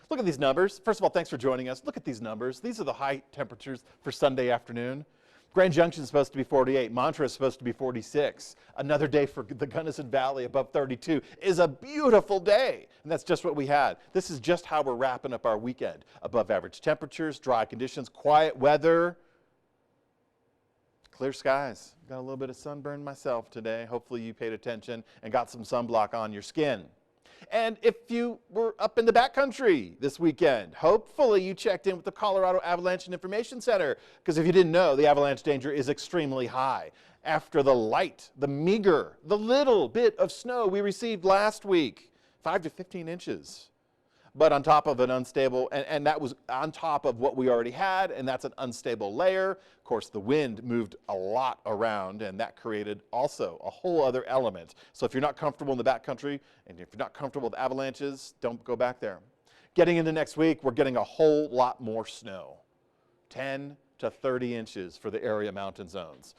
Look at these numbers. First of all, thanks for joining us. Look at these numbers. These are the high temperatures for Sunday afternoon. Grand Junction is supposed to be 48. Montrose is supposed to be 46. Another day for the Gunnison Valley above 32 is a beautiful day. And that's just what we had. This is just how we're wrapping up our weekend. Above average temperatures, dry conditions, quiet weather, clear skies. Got a little bit of sunburn myself today. Hopefully you paid attention and got some sunblock on your skin. And if you were up in the backcountry this weekend, hopefully you checked in with the Colorado Avalanche and Information Center, because if you didn't know, the avalanche danger is extremely high. After the light, the meager, the little bit of snow we received last week, 5 to 15 inches. But on top of an unstable, and that was on top of what we already had, and that's an unstable layer. Of course, the wind moved a lot around, and that created also a whole other element. So if you're not comfortable in the backcountry, and if you're not comfortable with avalanches, don't go back there. Getting into next week, we're getting a whole lot more snow. 10 to 30 inches for the area mountain zones.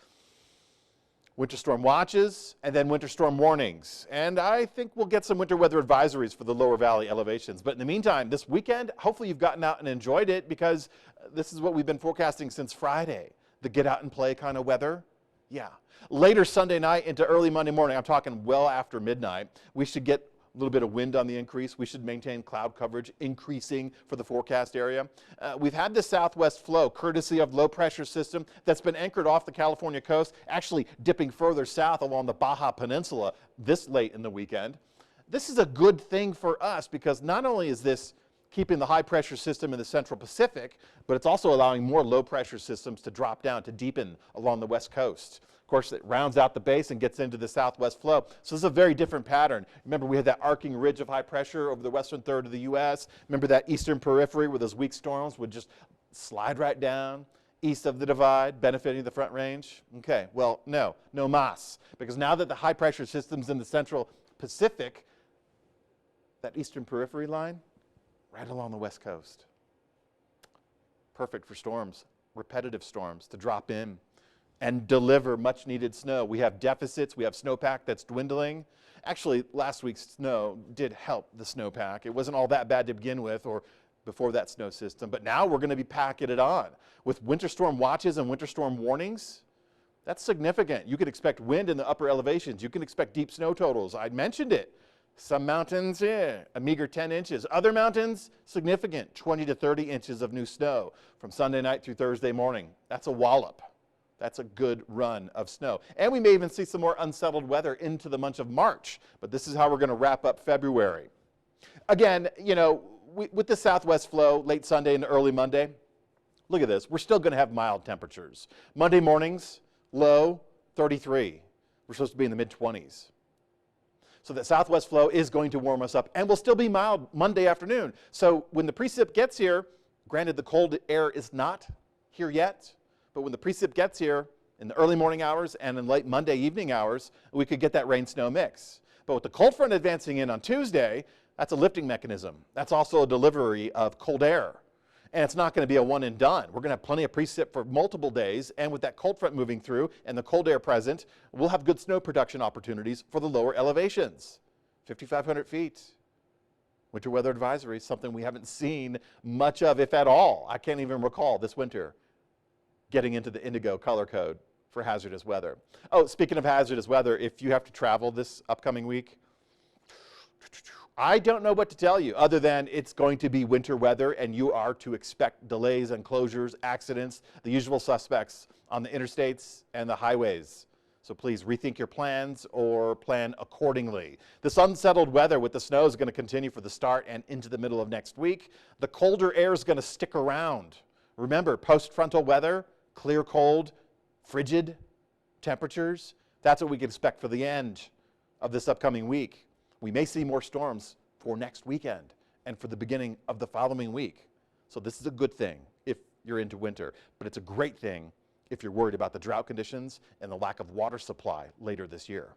Winter storm watches, and then winter storm warnings. And I think we'll get some winter weather advisories for the lower valley elevations. But in the meantime, this weekend, hopefully you've gotten out and enjoyed it, because this is what we've been forecasting since Friday. The get out and play kind of weather. Yeah. Later Sunday night into early Monday morning, I'm talking well after midnight, we should get a little bit of wind on the increase. We should maintain cloud coverage increasing for the forecast area. We've had the southwest flow, courtesy of low pressure system that's been anchored off the California coast, actually dipping further south along the Baja Peninsula this late in the weekend. This is a good thing for us, because not only is this keeping the high pressure system in the central Pacific, but it's also allowing more low pressure systems to drop down, to deepen along the west coast. Of course, it rounds out the base and gets into the southwest flow. So this is a very different pattern. Remember, we had that arcing ridge of high pressure over the western third of the U.S. Remember that eastern periphery where those weak storms would just slide right down east of the divide, benefiting the Front Range? Okay, well, no mas. Because now that the high pressure system's in the central Pacific, that eastern periphery line, right along the west coast. Perfect for storms, repetitive storms, to drop in and deliver much needed snow. We have deficits, we have snowpack that's dwindling. Actually, last week's snow did help the snowpack. It wasn't all that bad to begin with, or before that snow system, but now we're going to be packing it on. With winter storm watches and winter storm warnings, that's significant. You could expect wind in the upper elevations. You can expect deep snow totals. I mentioned it. Some mountains, a meager 10 inches. Other mountains, significant, 20 to 30 inches of new snow from Sunday night through Thursday morning. That's a wallop. That's a good run of snow. And we may even see some more unsettled weather into the month of March. But this is how we're going to wrap up February. Again, you know, with the southwest flow, late Sunday and early Monday, look at this. We're still going to have mild temperatures. Monday mornings, low, 33. We're supposed to be in the mid-20s. So that southwest flow is going to warm us up, and will still be mild Monday afternoon. So when the precip gets here, granted the cold air is not here yet, but when the precip gets here in the early morning hours and in late Monday evening hours, we could get that rain-snow mix. But with the cold front advancing in on Tuesday, that's a lifting mechanism. That's also a delivery of cold air. And it's not going to be a one and done. We're going to have plenty of precip for multiple days, and with that cold front moving through and the cold air present, we'll have good snow production opportunities for the lower elevations. 5,500 feet. Winter weather advisory, something we haven't seen much of, if at all. I can't even recall this winter getting into the indigo color code for hazardous weather. Oh, speaking of hazardous weather, if you have to travel this upcoming week, I don't know what to tell you other than it's going to be winter weather, and you are to expect delays and closures, accidents, the usual suspects on the interstates and the highways. So please rethink your plans or plan accordingly. This unsettled weather with the snow is going to continue for the start and into the middle of next week. The colder air is going to stick around. Remember, post-frontal weather, clear cold, frigid temperatures. That's what we can expect for the end of this upcoming week. We may see more storms for next weekend and for the beginning of the following week. So this is a good thing if you're into winter, but it's a great thing if you're worried about the drought conditions and the lack of water supply later this year.